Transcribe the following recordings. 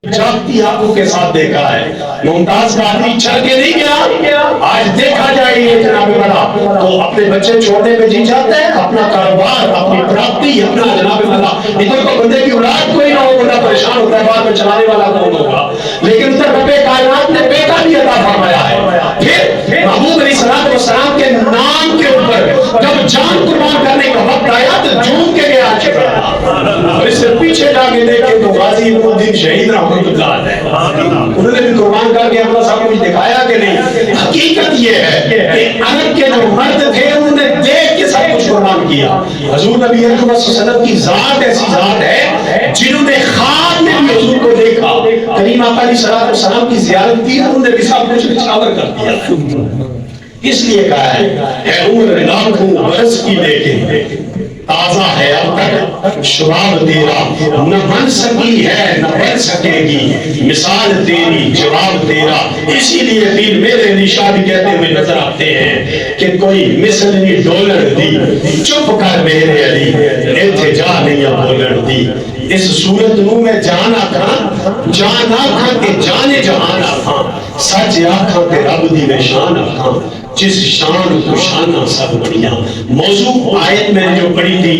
जागती आंखों के साथ देखा है। मुमताज का आदमी चल के नहीं गया, आज देखा जाए ये जनाब वाला तो अपने बच्चे छोड़ने पे जी जाते हैं, अपना कारोबार, अपनी प्राप्ति, अपना जनाब वाला। इधर को बंदे की औलाद कोई ना हो, बंदा परेशान होता है, बाद में चलाने वाला कौन होगा। लेकिन उधर रब्बे कायनात ने बेटा भी अता फरमाया है। फिर महबूब अलैहिस्सलाम के नाम के ऊपर जब जान कुर्बान करने का वक्त आया तो झूम के गया और इससे पीछे जाके देखे तो गाजी इब्राहिम शहीद रहमतुल्लाह अलैह, उन्होंने भी कुर्बान करके अपना सब कुछ दिखाया कि नहीं। हकीकत ये है कि अरब के जो मर्द थे उन्होंने देख के सब कुछ कुर्बान किया। हुजूर नबी अकरम सल्लल्लाहु अलैहि वसल्लम की जात ऐसी जात है जिन्होंने ख्वाब में भी हुजूर को देखा, करीम आका अलैहि सलाम की जियारत की, उन्होंने भी सब कुछ निछावर कर दिया। इसलिए कहा है उम्र लाखों बरस की लेकिन ताजा है अब तक शुराब तेरा, न बन सकी है न बन सकेगी मिसाल तेरी जवाब तेरा। इसीलिए पीर मेरे निशा भी कहते हुए नजर आते हैं कि कोई मिसल नहीं डॉलर दी, चुप कर मेरे अली इत्थे जा नहीं बोलण दी। इस सूरत नू मैं जान आखां, जान आखां के जाने जहान आखां, सच आखां ते रब दी निशान आखां, जिस शान को शाना सब बढ़िया। मौजू आयत में जो पढ़ी थी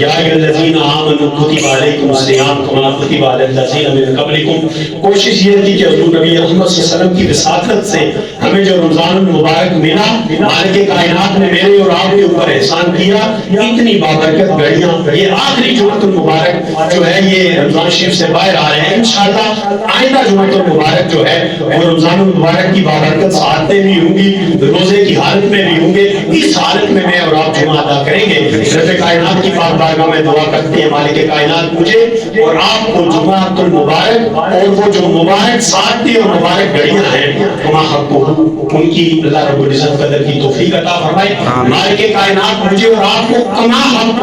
या अय्युहल्लज़ीना आमनू कुतिबा अलैकुमुस सियाम कमा कुतिबा अलल्लज़ीना मिन क़ब्लिकुम, कोशिश ये थी कि हुज़ूर नबी रहमत सल्लल्लाहु अलैहि वसल्लम की विसाखत से हमें जो रमजान मुबारक मिला, मालिक कायनात ने मेरे और आपके ऊपर एहसान किया, इतनी बाबरकत घड़ियां, ये आखिरी जुमअतुल मुबारक जो है ये रमजान शरीफ से बाहर आ रहे हैं। इंशाअल्लाह आइंदा जुमअतुल मुबारक जो है वो रमजान मुबारक की बाबरकत साथें भी होंगी, रोजे की हालत में भी होंगे। इस हालत में मैं और आप जुमा अदा करेंगे। रब्बे कायनात की पाक बारगाह में दुआ करते हैं मालिक कायनात मुझे और आपको जुमाअतुल मुबारक और वो जो मुबारक साथी और मुबारक घड़ियां हैं वहाँ हक़ उनकी अल्लाह रब्बुल इज्जत कदर की तौफीक अता फरमाए। मालिक कायनात मुझे और आपको कमा हक़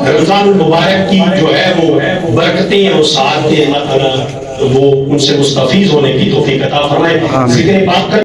रमजान मुबारक की जो है वो बरकतें और साथें अल्लाह ताला वो उनसे मुस्तफीज होने की तौफीक अता फरमाए। जिक्र पाक